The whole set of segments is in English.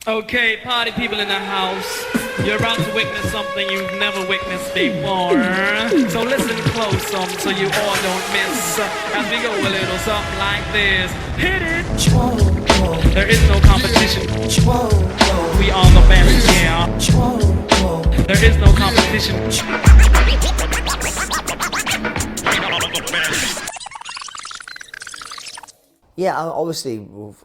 Okay, party people in the house, you're about to witness something you've never witnessed before. So listen close so you all don't miss as we go a little something like this. Hit it! There is no competition. We are the best, yeah. There is no competition. Yeah, obviously, with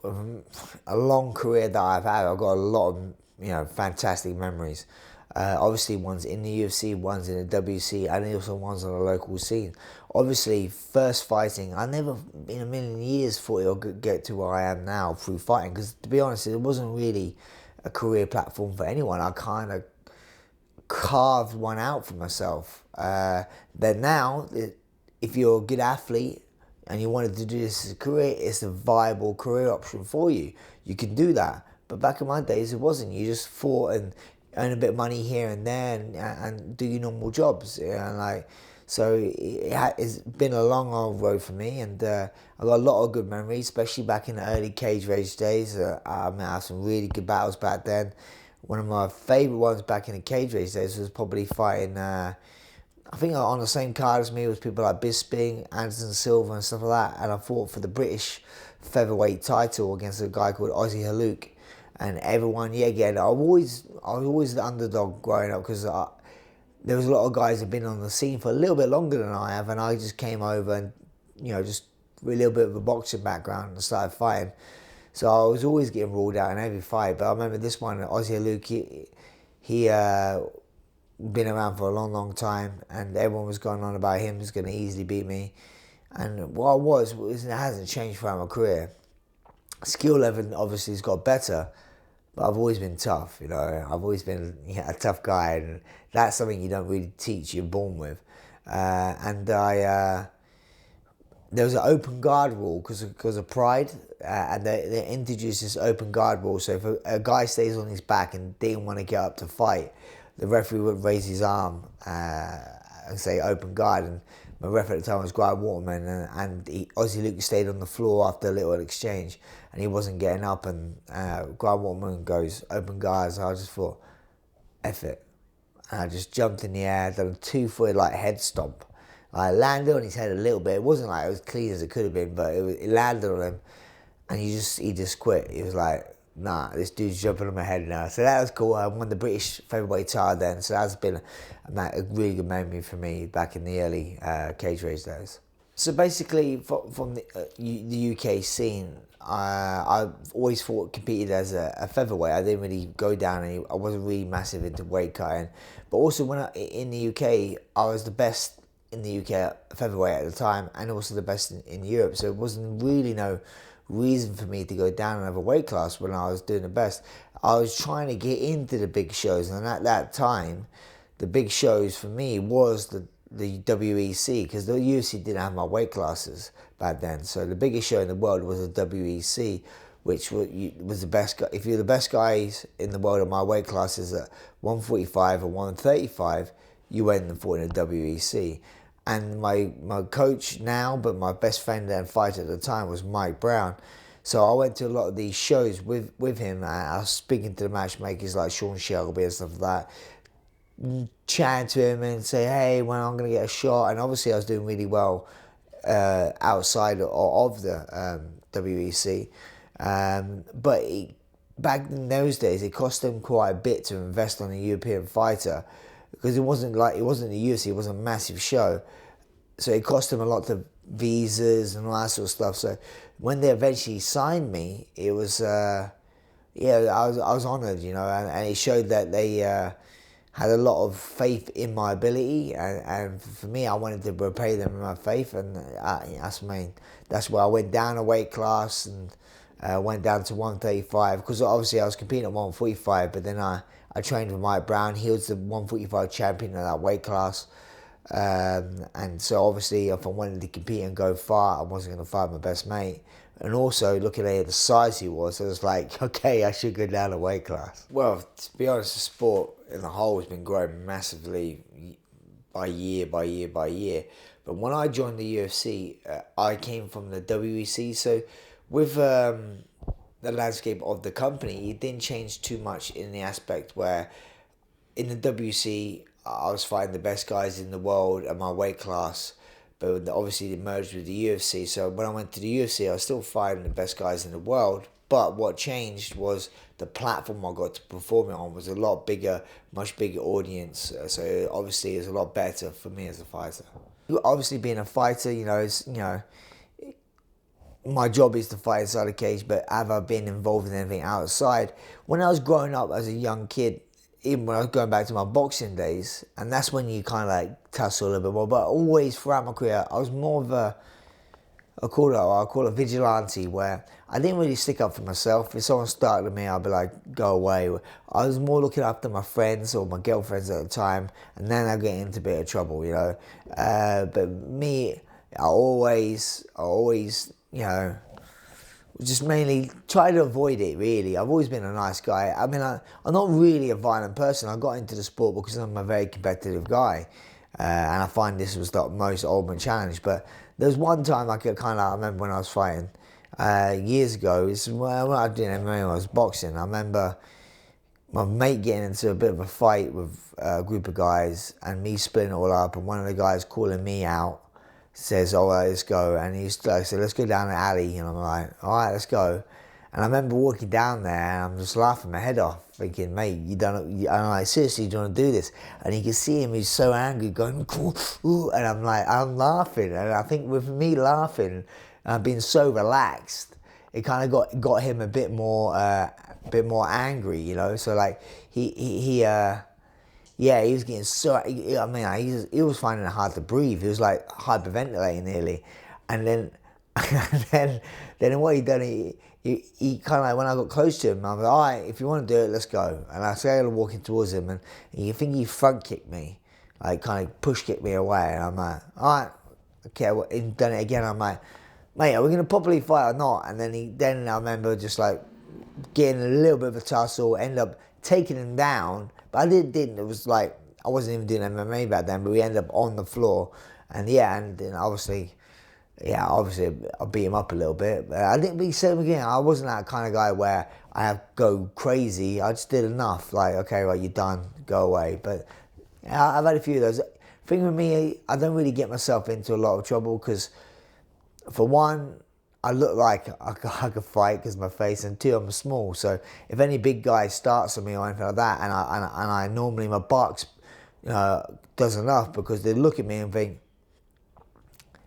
a long career that I've had, I've got a lot of fantastic memories. Obviously, ones in the UFC, ones in the WC, and also ones on the local scene. Obviously, first fighting, I never in a million years thought it would get to where I am now through fighting. Because to be honest, it wasn't really a career platform for anyone. I kind of carved one out for myself. But now, if you're a good athlete and you wanted to do this as a career, it's a viable career option for you. You can do that. But back in my days, it wasn't. You just fought and earn a bit of money here and there and do your normal jobs. So it's been a long old road for me, and I got a lot of good memories, especially back in the early cage rage days. I had some really good battles back then. One of my favourite ones back in the cage rage days was probably fighting... I think on the same card as me was people like Bisping, Anderson Silva and stuff like that, and I fought for the British featherweight title against a guy called Ozzy Haluk, and everyone, again, I was always the underdog growing up because there was a lot of guys who've been on the scene for a little bit longer than I have, and I just came over and, just with a little bit of a boxing background and started fighting. So I was always getting ruled out in every fight, but I remember this one, Ozzy Haluk, he been around for a long time, and everyone was going on about him was going to easily beat me. And what I was it hasn't changed throughout my career. Skill level obviously has got better, but I've always been tough. I've always been a tough guy, and that's something you don't really teach. You're born with. There was an open guard rule because of pride, and they introduced this open guard rule. So if a guy stays on his back and didn't want to get up to fight, the referee would raise his arm and say open guard. And my referee at the time was Grant Waterman, and Ozzy Luke stayed on the floor after a little exchange, and he wasn't getting up, and Grant Waterman goes open guard. So I just thought, F it. And I just jumped in the air, done a 2-foot head stomp. I landed on his head a little bit. It wasn't like it was clean as it could have been, but it landed on him, and he just quit. He was like, nah, this dude's jumping on my head now. So that was cool. I won the British featherweight title then, so that's been a really good memory for me back in the early cage rage days. So basically, from the UK scene, I've always competed as a featherweight. I didn't really go down I wasn't really massive into weight cutting. But also in the UK, I was the best in the UK featherweight at the time, and also the best in Europe. So it wasn't really no reason for me to go down another weight class when I was doing the best. I was trying to get into the big shows, and at that time, the big shows for me was the WEC, because the UFC didn't have my weight classes back then. So the biggest show in the world was the WEC, which was the best. If you're the best guys in the world of my weight classes at 145 or 135, you went and fought in the WEC. And my coach now, but my best friend and fighter at the time was Mike Brown. So I went to a lot of these shows with him, and I was speaking to the matchmakers like Sean Shelby and stuff like that, chatting to him and say, hey, when I'm going to get a shot. And obviously I was doing really well outside of the WEC. But back in those days, it cost him quite a bit to invest on a European fighter, because it wasn't the UFC, it was a massive show. So it cost them a lot of visas and all that sort of stuff. So when they eventually signed me, it was, I was honoured, and it showed that they had a lot of faith in my ability. And for me, I wanted to repay them my faith, and that's where I went down a weight class and went down to 135, because obviously I was competing at 145, but then I trained with Mike Brown. He was the 145 champion of that weight class. And so obviously if I wanted to compete and go far, I wasn't going to fight my best mate. And also looking at the size he was, I was like, okay, I should go down a weight class. Well, to be honest, the sport in the whole has been growing massively by year. But when I joined the UFC, I came from the WEC. So with the landscape of the company, it didn't change too much in the aspect where in the WC I was fighting the best guys in the world at my weight class, but obviously it merged with the UFC. So when I went to the UFC, I was still fighting the best guys in the world. But what changed was the platform I got to perform it on was a lot bigger, much bigger audience. So obviously it's a lot better for me as a fighter. Obviously being a fighter, my job is to fight inside the cage, but have I been involved in anything outside? When I was growing up as a young kid, even when I was going back to my boxing days, and that's when you kind of like tussle a little bit more, but always throughout my career, I was more of I call it vigilante, where I didn't really stick up for myself. If someone started at me, I'd be like, go away. I was more looking after my friends or my girlfriends at the time, and then I get into a bit of trouble, But me, I always, just mainly try to avoid it, really. I've always been a nice guy. I mean, I'm not really a violent person. I got into the sport because I'm a very competitive guy. And I find this was the most ultimate challenge. But there was one time I remember when I was fighting years ago. When I did MMA, I was boxing. I remember my mate getting into a bit of a fight with a group of guys and me splitting it all up, and one of the guys calling me out says, all right, let's go. And he's like, so let's go down the alley. And I'm like, all right, let's go. And I remember walking down there and I'm just laughing my head off, thinking, mate, and I'm like, seriously, do you want to do this? And you can see him, he's so angry, going, ooh, and I'm like, I'm laughing. And I think with me laughing and being so relaxed, it kind of got him a bit more angry, So like, he was getting so. I mean, he was finding it hard to breathe. He was like hyperventilating nearly, and then, then what he done? He kind of like, when I got close to him, I was like, all right, if you want to do it, let's go. And I started walking towards him, and I think he front kicked me, like kind of push kicked me away, and I'm like, all right, okay. Well, he done it again. I'm like, mate, are we gonna properly fight or not? And then I remember just like getting a little bit of a tussle, end up taking him down. But I didn't. It was like I wasn't even doing MMA back then. But we ended up on the floor, and then obviously I beat him up a little bit. But I didn't. Be same again. I wasn't that kind of guy where I have to go crazy. I just did enough. Like, okay, right, you're done. Go away. But I've had a few of those. Thing with me, I don't really get myself into a lot of trouble because, for one, I look like I could fight because of my face, and two, I'm small. So if any big guy starts on me or anything like that, and I normally my box does enough, because they look at me and think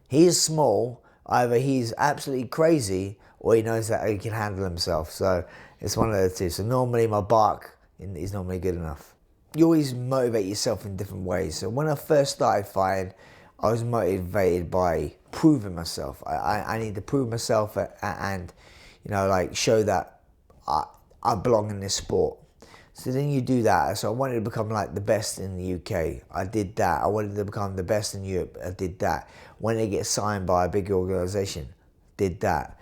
he is small. Either he's absolutely crazy or he knows that he can handle himself. So it's one of the two. So normally my bark is normally good enough. You always motivate yourself in different ways. So when I first started fighting, I was motivated by proving myself. I need to prove myself and show that I belong in this sport. So then you do that. So I wanted to become like the best in the UK. I did that. I wanted to become the best in Europe. I did that. Wanted to get signed by a big organisation. Did that.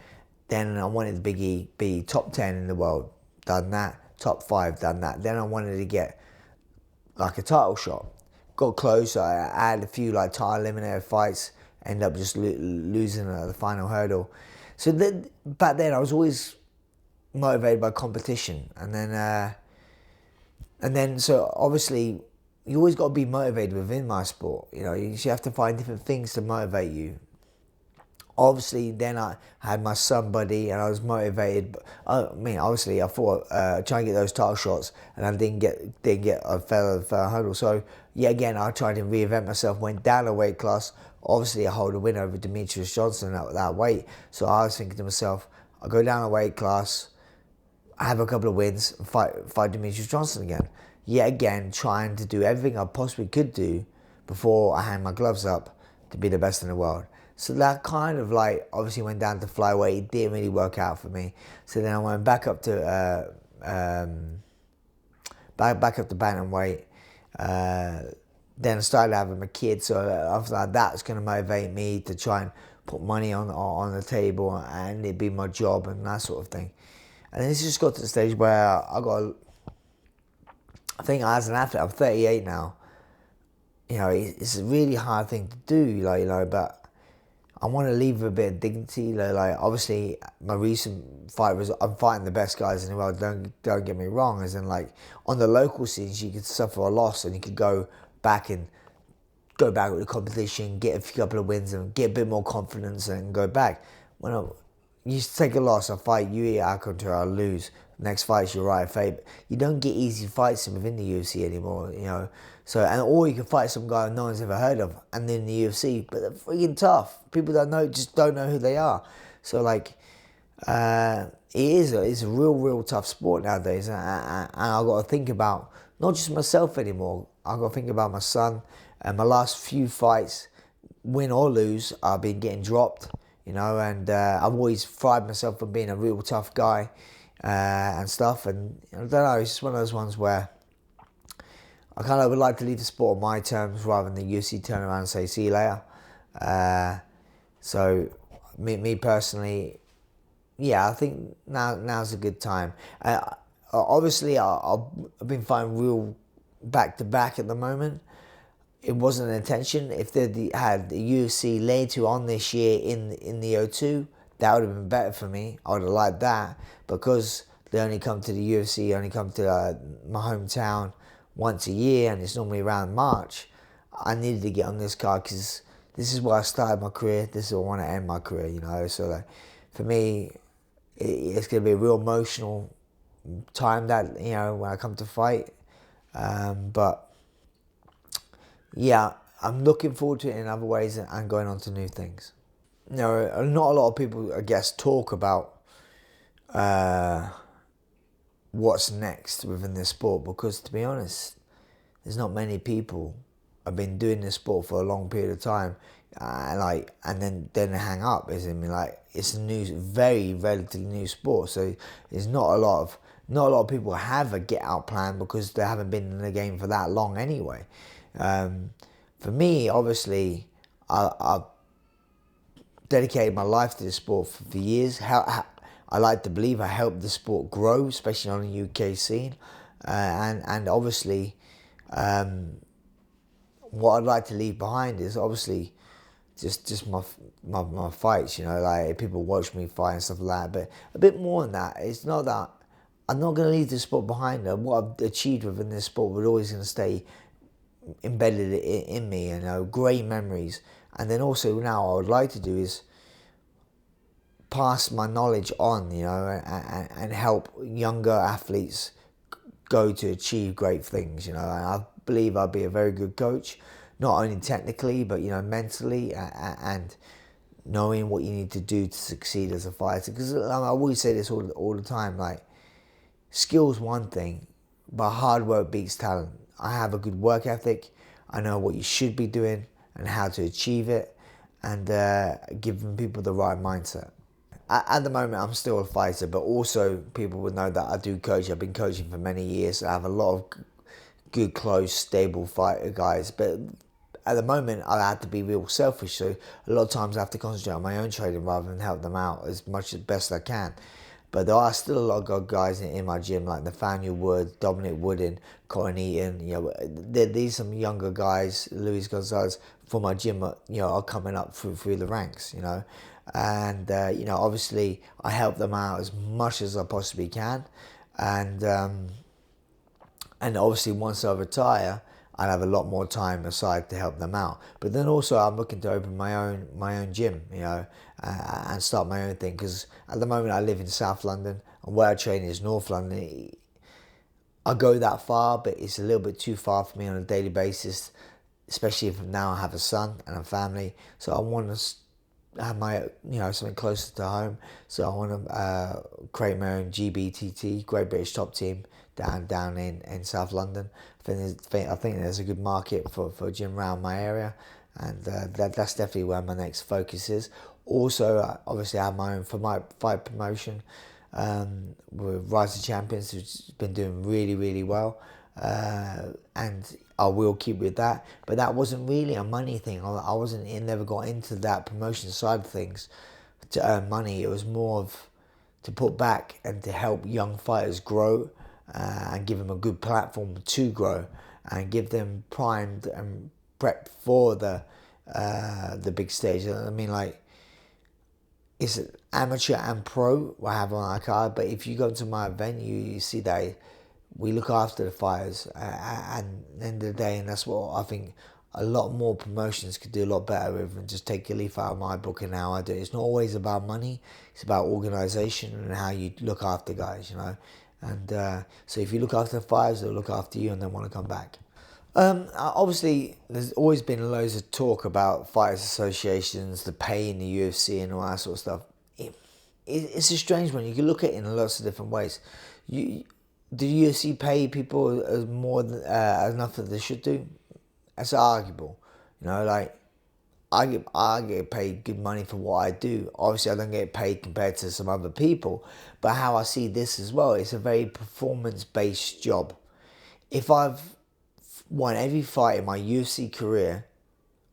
Then I wanted to be top 10 in the world. Done that. Top 5. Done that. Then I wanted to get like a title shot. Got close. I had a few like title eliminator fights. Ended up just losing at the final hurdle. So back then I was always motivated by competition, and then so obviously you always got to be motivated within my sport. You have to find different things to motivate you. Obviously, then I had my son buddy, and I was motivated. Obviously, I thought trying to get those title shots, and I didn't get a fair hurdle. So again, I tried to reinvent myself. Went down a weight class. Obviously, I hold a win over Demetrius Johnson at that weight. So I was thinking to myself, I'll go down a weight class, have a couple of wins, and fight Demetrius Johnson again. Yet again, trying to do everything I possibly could do before I hang my gloves up to be the best in the world. So that kind of like obviously went down to flyweight. It didn't really work out for me. So then I went back up to back up to bantamweight. Then I started having my kids. So I was like, that's going to motivate me to try and put money on the table, and it be my job and that sort of thing. And then it's just got to the stage where I think as an athlete, I'm 38 now. It's a really hard thing to do, but I want to leave with a bit of dignity. Like obviously, my recent fight was I'm fighting the best guys in the world. Don't get me wrong. As in, like on the local scenes, you could suffer a loss and you could go back with the competition, get a couple of wins, and get a bit more confidence, and go back. You take a loss, I fight, you eat Alcantara, I lose. Next fight's Uriah Faber. You don't get easy fights within the UFC anymore, you know. So, or you can fight some guy no one's ever heard of, and then the UFC, but they're freaking tough. People just don't know who they are. So, like, it's a real tough sport nowadays, and I've got to think about not just myself anymore. I've got to think about my son. And my last few fights, win or lose, I've been getting dropped, you know, and I've always prided myself on being a real tough guy and stuff. And I don't know, it's just one of those ones where I kind of would like to leave the sport on my terms rather than the UFC turn around and say, see you later. So, me personally, yeah, I think now's a good time. Obviously, I've been fighting real back-to-back at the moment. It wasn't an intention. If they had the UFC later on this year in the O2, that would have been better for me. I would have liked that. Because they only come to the UFC, only come to my hometown once a year, and it's normally around March, I needed to get on this card because this is where I started my career. This is where I want to end my career, you know. So, like, for me, it's going to be a real emotional time that, you know, when I come to fight. But yeah, I'm looking forward to it in other ways and going on to new things. You know, not a lot of people, I guess, talk about what's next within this sport because, to be honest, there's not many people have been doing this sport for a long period of time, and then they hang up. It's a very relatively new sport, so there's not a lot of people have a get out plan because they haven't been in the game for that long anyway. For me, obviously, I've dedicated my life to the sport for years. I like to believe I helped the sport grow, especially on the UK scene. And obviously, what I'd like to leave behind is obviously just my fights, you know, like people watch me fight and stuff like that. But a bit more than that, it's not that I'm not going to leave the sport behind. What I've achieved within this sport will always going to stay embedded in me, you know, great memories. And then also now what I would like to do is pass my knowledge on, you know, and help younger athletes go to achieve great things, you know. And I believe I'll be a very good coach, not only technically, but, you know, mentally and knowing what you need to do to succeed as a fighter. Because I always say this all the time, like, skill's one thing, but hard work beats talent. I have a good work ethic. I know what you should be doing and how to achieve it, and giving people the right mindset. At the moment, I'm still a fighter, but also people would know that I do coach. I've been coaching for many years. I have a lot of good, close, stable fighter guys. But at the moment, I have to be real selfish. So a lot of times I have to concentrate on my own training rather than help them out as much as best I can. But there are still a lot of good guys in my gym, like Nathaniel Wood, Dominic Wooden, Colin Eaton. You know, these some younger guys, Luis Gonzalez, from my gym, you know, are coming up through the ranks, you know. And, you know, obviously I help them out as much as I possibly can. And obviously once I retire, I'll have a lot more time aside to help them out. But then also I'm looking to open my own gym, you know, and start my own thing. Because at the moment I live in South London, and where I train is North London. I go that far, but it's a little bit too far for me on a daily basis, especially if now I have a son and a family. So I want to have my, you know, something closer to home. So I want to create my own GBTT, Great British Top Team, down in South London. I think there's a good market for a gym around my area, and that's definitely where my next focus is. Also, obviously, I have my own for my fight promotion with Rise to Champions, which has been doing really well, and I will keep with that. But that wasn't really a money thing. It never got into that promotion side of things to earn money. It was more of to put back and to help young fighters grow. And give them a good platform to grow, and give them primed and prepped for the big stage. I mean, like, it's amateur and pro I have on our card, but if you go to my event, you see that we look after the fighters, and at the end of the day, and that's what I think a lot more promotions could do a lot better with, and just take a leaf out of my book and how I do it. It's not always about money, it's about organisation and how you look after guys, you know. And so if you look after the fighters, they'll look after you and they want to come back. Obviously, there's always been loads of talk about fighters associations, the pay in the UFC and all that sort of stuff. It's a strange one. You can look at it in lots of different ways. The UFC pay people more than enough that they should do? That's arguable. You know, like I get paid good money for what I do. Obviously, I don't get paid compared to some other people. But how I see this as well, it's a very performance-based job. If I've won every fight in my UFC career,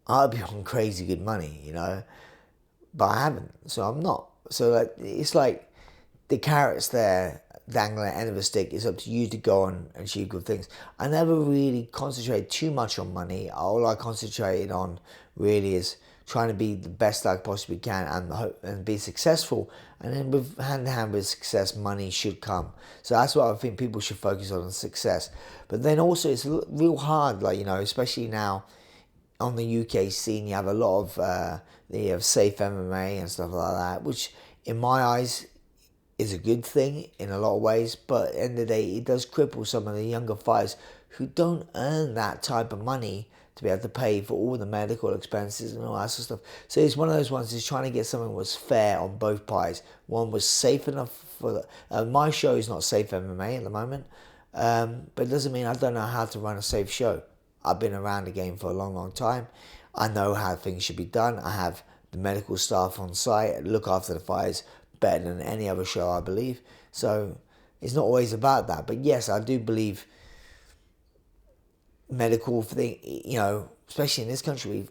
I'll be on crazy good money, you know. But I haven't, so I'm not. So it's like the carrot's there, dangling at the end of a stick. It's up to you to go on and achieve good things. I never really concentrated too much on money. All I concentrated on really is trying to be the best I possibly can and be successful. And then with hand in hand with success, money should come. So that's what I think people should focus on success. But then also it's real hard, like, you know, especially now on the UK scene, you have a lot of you have safe MMA and stuff like that, which in my eyes is a good thing in a lot of ways, but at the end of the day, it does cripple some of the younger fighters who don't earn that type of money to be able to pay for all the medical expenses and all that sort of stuff. So it's one of those ones, is trying to get something that was fair on both parties. One was safe enough for my show is not safe MMA at the moment, but it doesn't mean I don't know how to run a safe show. I've been around the game for a long, long time. I know how things should be done. I have the medical staff on site, look after the fighters better than any other show, I believe. So it's not always about that. But yes, I do believe medical thing, you know, especially in this country,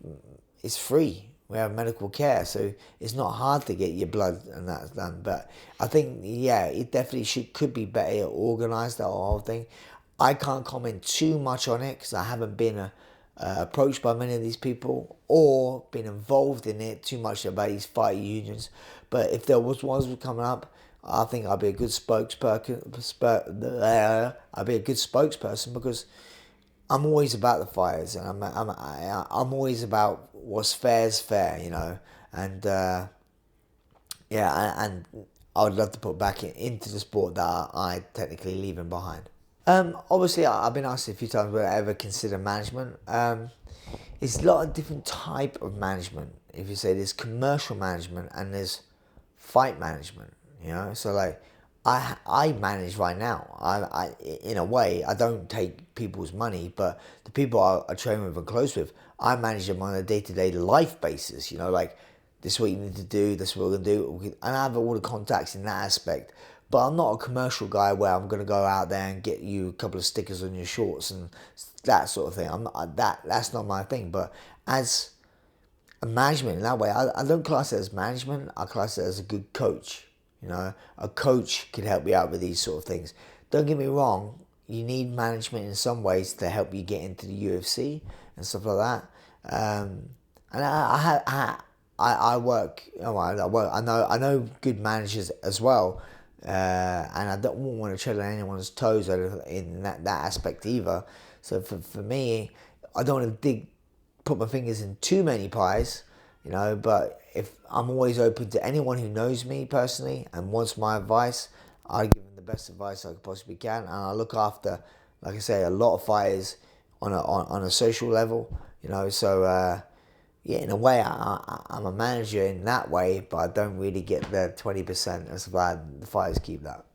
it's free. We have medical care, so it's not hard to get your blood and that's done. But I think, yeah, it definitely could be better organised, that whole thing. I can't comment too much on it because I haven't been approached by many of these people or been involved in it too much about these fight unions. But if there was ones coming up, I think I'd be a good spokesperson. I'd be a good spokesperson because I'm always about the fighters, and I'm always about what's fair is fair, you know. And yeah, and I would love to put back into the sport that I technically leaving behind. Obviously, I've been asked a few times whether I ever consider management. It's a lot of different type of management. If you say there's commercial management and there's fight management, you know. So like, I manage right now. I in a way, I don't take people's money, but the people I train with and close with, I manage them on a day-to-day life basis. You know, like, this is what you need to do, this is what we're going to do. And I have all the contacts in that aspect. But I'm not a commercial guy where I'm going to go out there and get you a couple of stickers on your shorts and that sort of thing. That's not my thing. But as a management in that way, I don't class it as management. I class it as a good coach. You know, a coach could help you out with these sort of things. Don't get me wrong. You need management in some ways to help you get into the UFC and stuff like that. And I work. I know good managers as well. And I don't want to tread on anyone's toes in that aspect either. So for me, I don't want to put my fingers in too many pies, you know. But if I'm always open to anyone who knows me personally and wants my advice, I give them the best advice I possibly can, and I look after, like I say, a lot of fighters on a social level, you know. So yeah, in a way, I'm a manager in that way, but I don't really get the 20%. That's why the fighters keep that.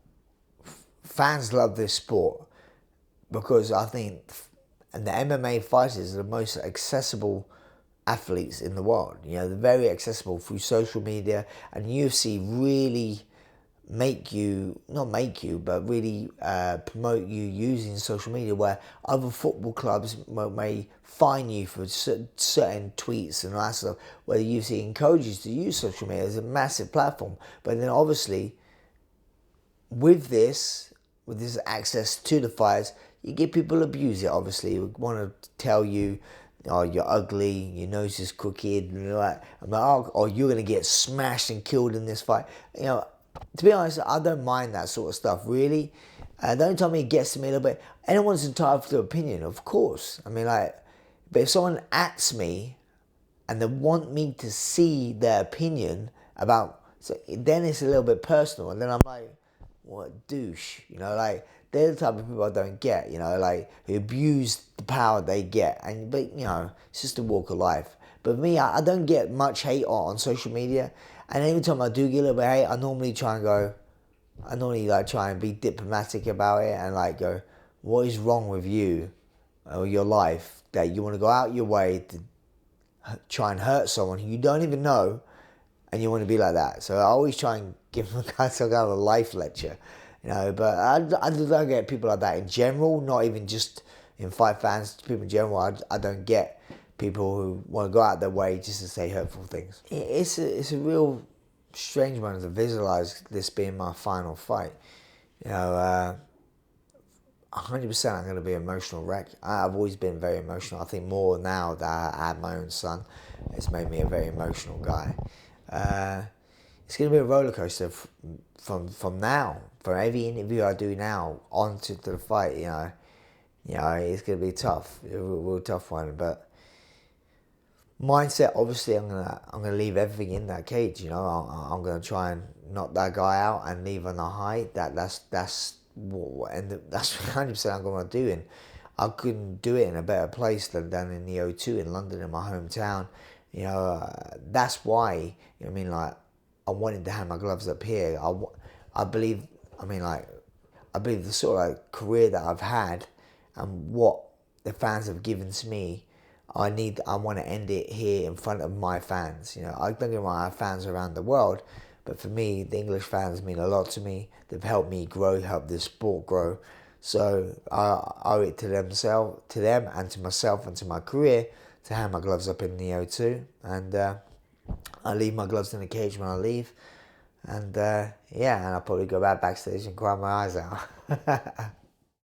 Fans love this sport because I think, and the MMA fighters are the most accessible athletes in the world. You know, they're very accessible through social media, and UFC really really promote you using social media, where other football clubs may fine you for certain tweets and all that stuff, where the UFC encourages you to use social media as a massive platform. But then obviously, with this access to the fighters, you get people abuse it, obviously. We want to tell you oh, you're ugly, your nose is crooked, and I'm like, oh, you're gonna get smashed and killed in this fight. To be honest, I don't mind that sort of stuff, really. The only time it gets to me a little bit, anyone's entitled to their opinion, of course. I mean, like, but if someone asks me and they want me to see their opinion about, so then it's a little bit personal, and then I'm like, what a douche, like, they're the type of people I don't get, like, who abuse the power they get, but it's just a walk of life. But me, I don't get much hate on social media, and every time I do get a little bit of hate, I normally like try and be diplomatic about it, and like go, what is wrong with you or your life that you want to go out your way to try and hurt someone who you don't even know, and you want to be like that? So I always try and give them some kind of a life lecture, but I don't get people like that in general, not even just in fight fans, people in general. I don't get people who want to go out their way just to say hurtful things. It's a real strange one to visualize this being my final fight. 100% I'm going to be an emotional wreck. I've always been very emotional. I think more now that I had my own son, it's made me a very emotional guy. It's going to be a roller coaster from now, from every interview I do now on to the fight. It's going to be tough, a real tough one. But mindset, obviously, I'm gonna leave everything in that cage. I'm gonna try and knock that guy out and leave on a high. That's 100% I'm gonna do. And I couldn't do it in a better place than in the O2 in London, in my hometown. That's why. I wanted to have my gloves up here. I believe the sort of like career that I've had and what the fans have given to me. I want to end it here in front of my fans. I don't get me wrong, I have fans around the world, but for me, the English fans mean a lot to me. They've helped me grow, helped this sport grow. So I owe it to them and to myself and to my career to hang my gloves up in the O2. And I leave my gloves in the cage when I leave. And and I'll probably go backstage and cry my eyes out.